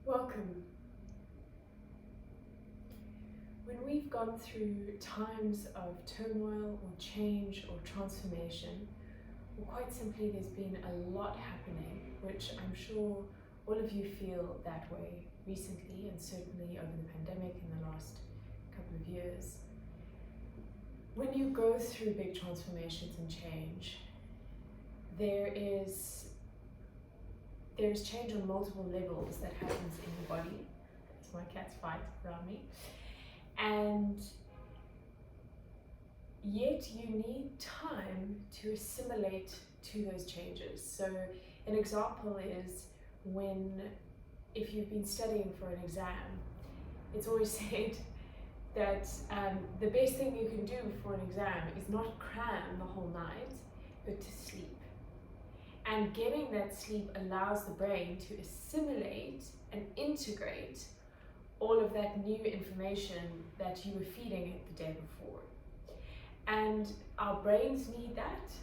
Welcome. When we've gone through times of turmoil or change or transformation, or quite simply there's been a lot happening, which I'm sure all of you feel that way recently and certainly over the pandemic in the last couple of years. When you go through big transformations and change, there's change on multiple levels that happens in the body. As my cats fight around me. And yet you need time to assimilate to those changes. So an example is if you've been studying for an exam, it's always said that the best thing you can do for an exam is not cram the whole night, but to sleep. And getting that sleep allows the brain to assimilate and integrate all of that new information that you were feeding it the day before. And our brains need that,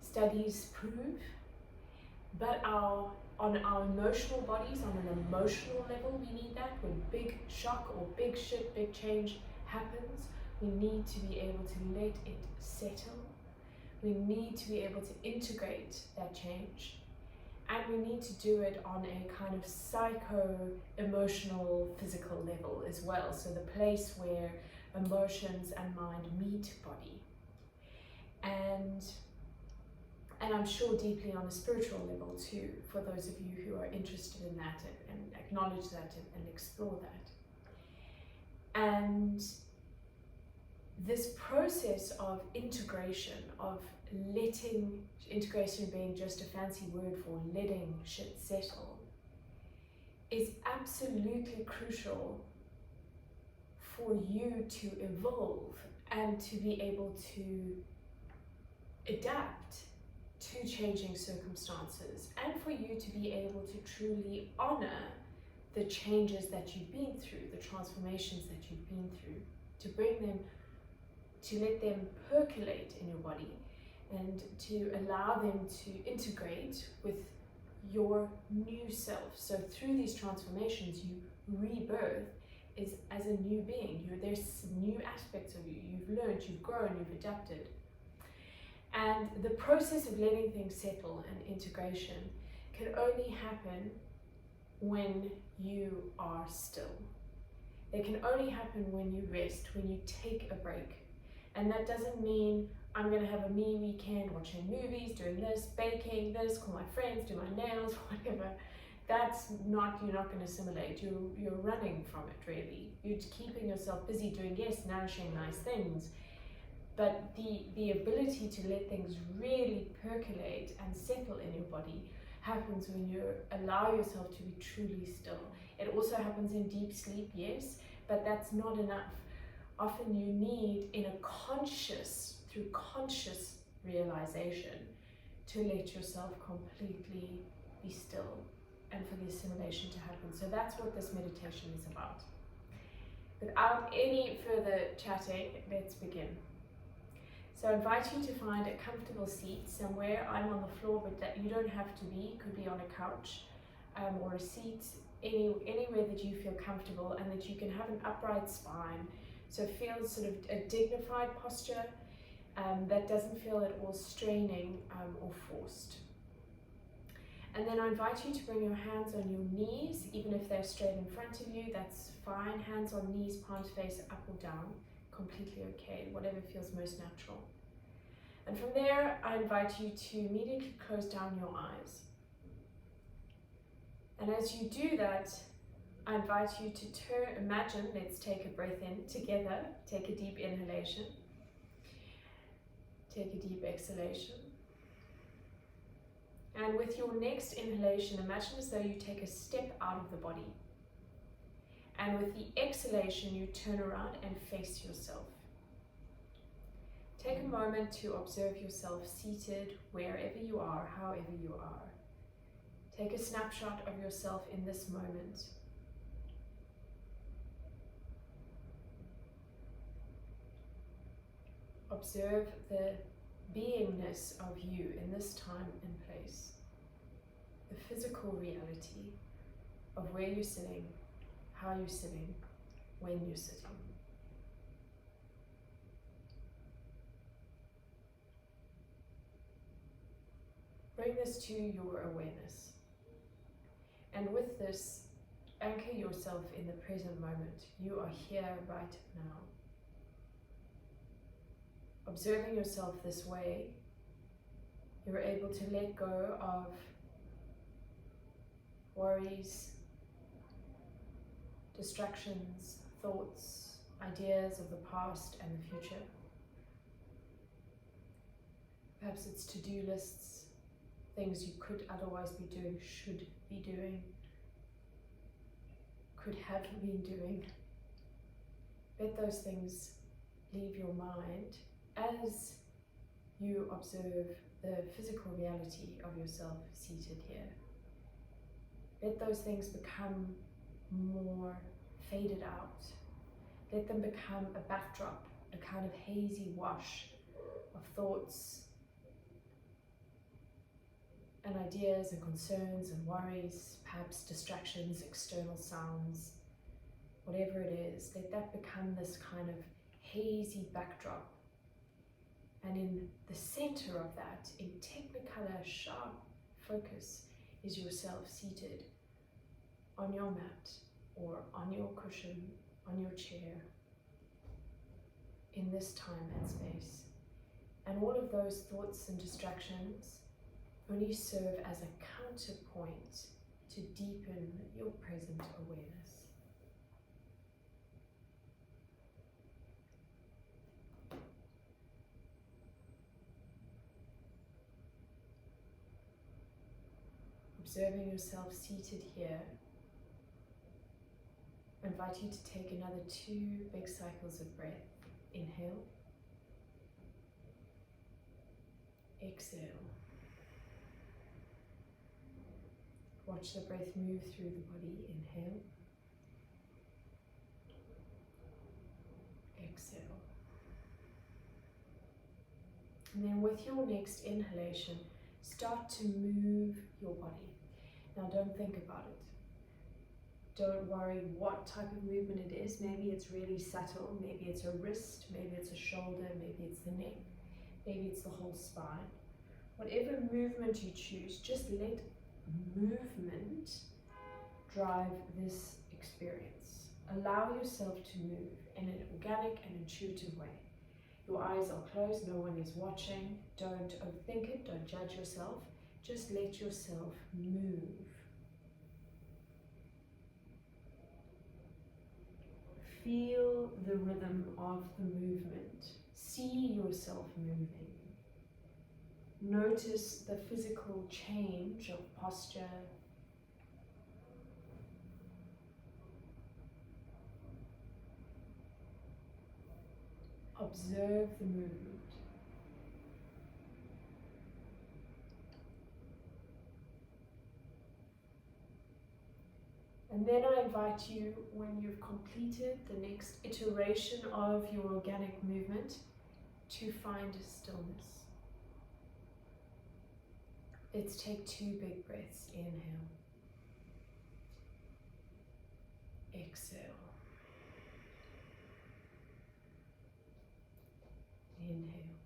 studies prove, but on our emotional bodies, on an emotional level, we need that. When big shock or big shit, big change happens, we need to be able to let it settle. We need to be able to integrate that change. And we need to do it on a kind of psycho-emotional, physical level as well. So the place where emotions and mind meet body. And I'm sure deeply on a spiritual level too, for those of you who are interested in that and acknowledge that and explore that. And this process of integration, of integration being just a fancy word for letting shit settle, is absolutely crucial for you to evolve and to be able to adapt to changing circumstances, and for you to be able to truly honor the changes that you've been through, the transformations that you've been through, to let them percolate in your body and to allow them to integrate with your new self. So through these transformations, you rebirth as a new being. There's new aspects of you. You've learned, you've grown, you've adapted. And the process of letting things settle and integration can only happen when you are still. It can only happen when you rest, when you take a break. And that doesn't mean I'm going to have a me weekend watching movies, doing this, baking this, call my friends, do my nails, whatever. You're not going to assimilate. You're running from it, really. You're keeping yourself busy doing, yes, nourishing, nice things. But the ability to let things really percolate and settle in your body happens when you allow yourself to be truly still. It also happens in deep sleep, yes, but that's not enough. Often you need, through conscious realization, to let yourself completely be still and for the assimilation to happen. So that's what this meditation is about. Without any further chatting, let's begin. So I invite you to find a comfortable seat somewhere. I'm on the floor, but that you don't have to be. Could be on a couch or a seat, anywhere that you feel comfortable and that you can have an upright spine. So feel sort of a dignified posture that doesn't feel at all straining or forced. And then I invite you to bring your hands on your knees, even if they're straight in front of you, that's fine. Hands on knees, palms face up or down, completely okay, whatever feels most natural. And from there, I invite you to immediately close down your eyes. And as you do that, I invite you to imagine, let's take a breath in together, take a deep inhalation, take a deep exhalation. And with your next inhalation, imagine as though you take a step out of the body. And with the exhalation, you turn around and face yourself. Take a moment to observe yourself seated wherever you are, however you are. Take a snapshot of yourself in this moment. Observe the beingness of you in this time and place, the physical reality, of where you're sitting, how you're sitting, when you're sitting. Bring this to your awareness. And with this, anchor yourself in the present moment. You are here right now. Observing yourself this way, you're able to let go of worries, distractions, thoughts, ideas of the past and the future. Perhaps it's to-do lists, things you could otherwise be doing, should be doing, could have been doing. Let those things leave your mind as you observe the physical reality of yourself seated here. Let those things become more faded out. Let them become a backdrop, a kind of hazy wash of thoughts and ideas and concerns and worries, perhaps distractions, external sounds, whatever it is. Let that become this kind of hazy backdrop. And in the center of that, in technicolor, sharp focus, is yourself seated on your mat or on your cushion, on your chair, in this time and space. And all of those thoughts and distractions only serve as a counterpoint to deepen your present awareness. Observing yourself seated here, I invite you to take another 2 big cycles of breath. Inhale, exhale. Watch the breath move through the body. Inhale, exhale. And then with your next inhalation, start to move your body. Now don't think about it. Don't worry what type of movement it is. Maybe it's really subtle. Maybe it's a wrist. Maybe it's a shoulder. Maybe it's the neck. Maybe it's the whole spine. Whatever movement you choose, just let movement drive this experience. Allow yourself to move in an organic and intuitive way. Your eyes are closed. No one is watching. Don't overthink it. Don't judge yourself. Just let yourself move. Feel the rhythm of the movement. See yourself moving. Notice the physical change of posture. Observe the movement. And then I invite you, when you've completed the next iteration of your organic movement, to find stillness. Let's take 2 big breaths. Inhale. Exhale. Inhale.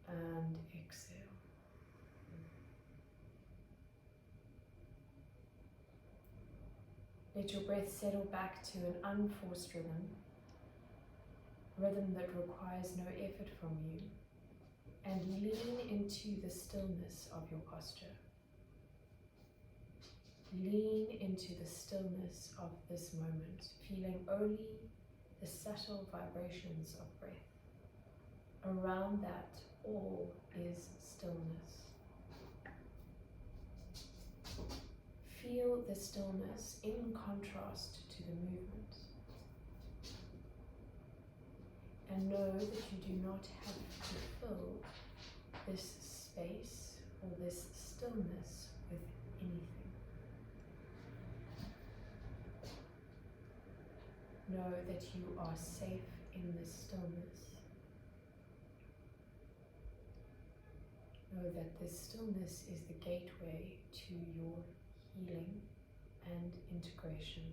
And exhale. Let your breath settle back to an unforced rhythm that requires no effort from you, and lean into the stillness of your posture. Lean into the stillness of this moment, feeling only the subtle vibrations of breath. Around that, all is stillness. Feel the stillness in contrast to the movement. And know that you do not have to fill this space or this stillness with anything. Know that you are safe in this stillness. Know that this stillness is the gateway to your healing and integration.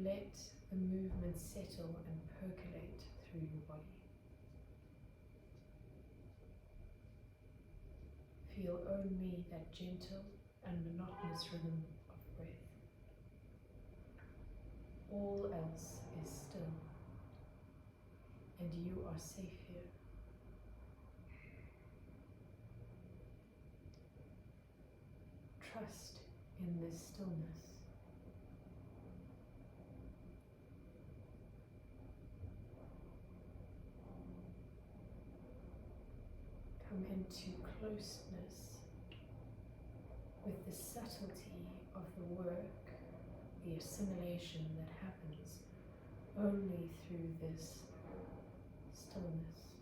Let the movement settle and percolate through your body. Feel only that gentle and monotonous rhythm of breath. All else is still, and you are safe here. Trust in this stillness. Come into closeness with the subtlety of the work, the assimilation that happens only through this stillness.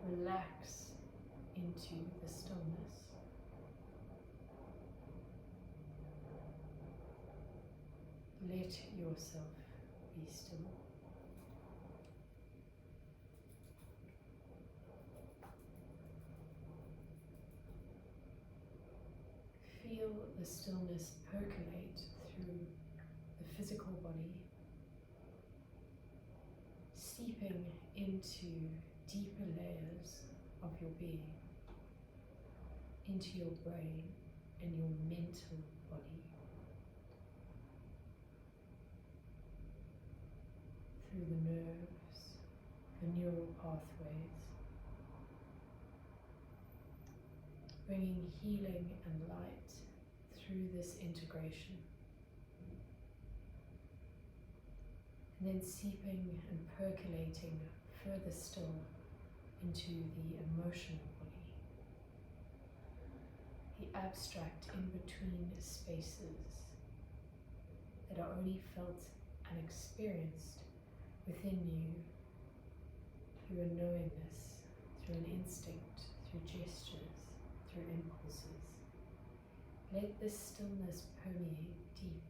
Relax into the stillness. Let yourself be still. Feel the stillness percolate through the physical body, seeping into deeper layers of your being, into your brain and your mental body, through the nerves, the neural pathways, bringing healing and light through this integration, and then seeping and percolating further still into the emotional body, the abstract in-between spaces that are only felt and experienced within you through a knowingness, through an instinct, through gestures, through impulses. Let this stillness permeate deep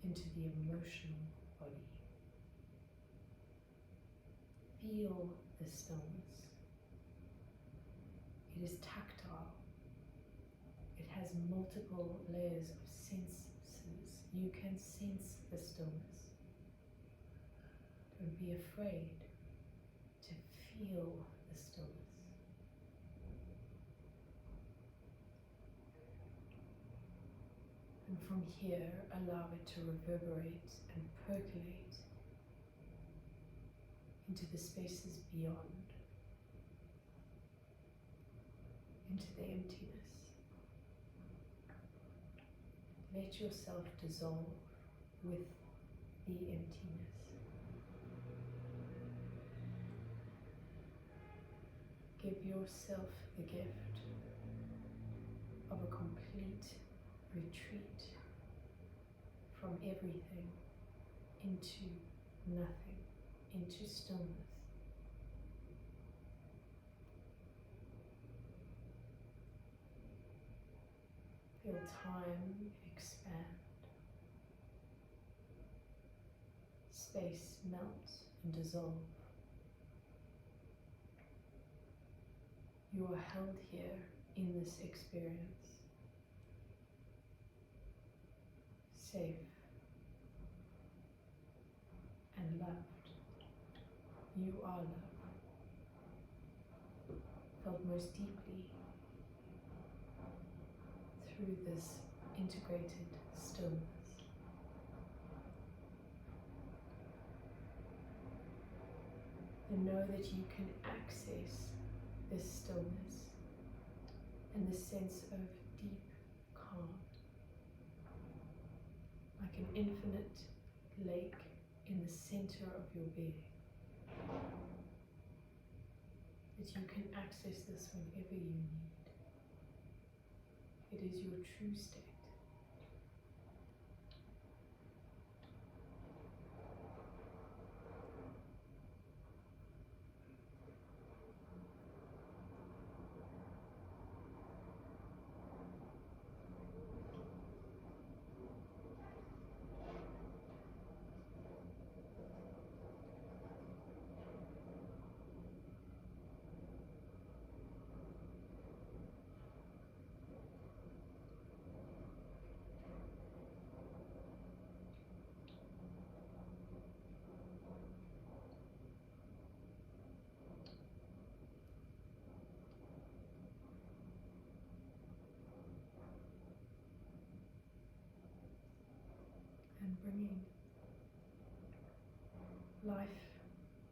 into the emotional body. Feel the stillness. It is tactile. It has multiple layers of senses. You can sense the stillness. Don't be afraid to feel the stillness. And from here, allow it to reverberate and percolate into the spaces beyond, into the emptiness. Let yourself dissolve with the emptiness. Give yourself the gift of a complete retreat from everything into nothing, into stillness. Feel time expand, space melt and dissolve. You are held here in this experience, safe and loved. You are love, felt most deeply through this integrated stillness. And know that you can access this stillness and this sense of deep calm, like an infinite lake in the center of your being. That you can access this whenever you need. It is your true state. And bringing life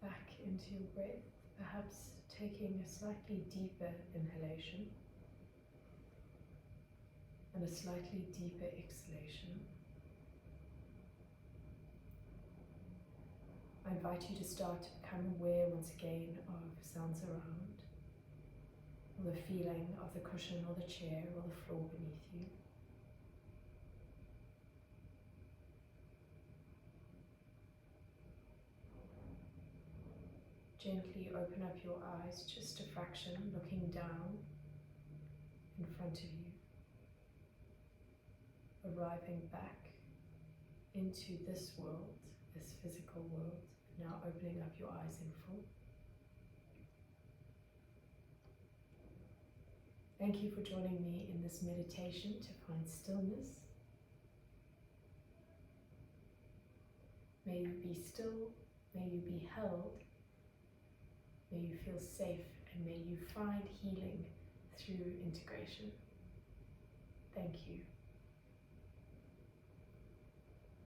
back into your breath, perhaps taking a slightly deeper inhalation and a slightly deeper exhalation. I invite you to start to become aware once again of sounds around, or the feeling of the cushion or the chair or the floor beneath you. Gently open up your eyes just a fraction, looking down in front of you, arriving back into this world, this physical world, now opening up your eyes in full. Thank you for joining me in this meditation to find stillness. May you be still, may you be held, may you feel safe, and may you find healing through integration. Thank you.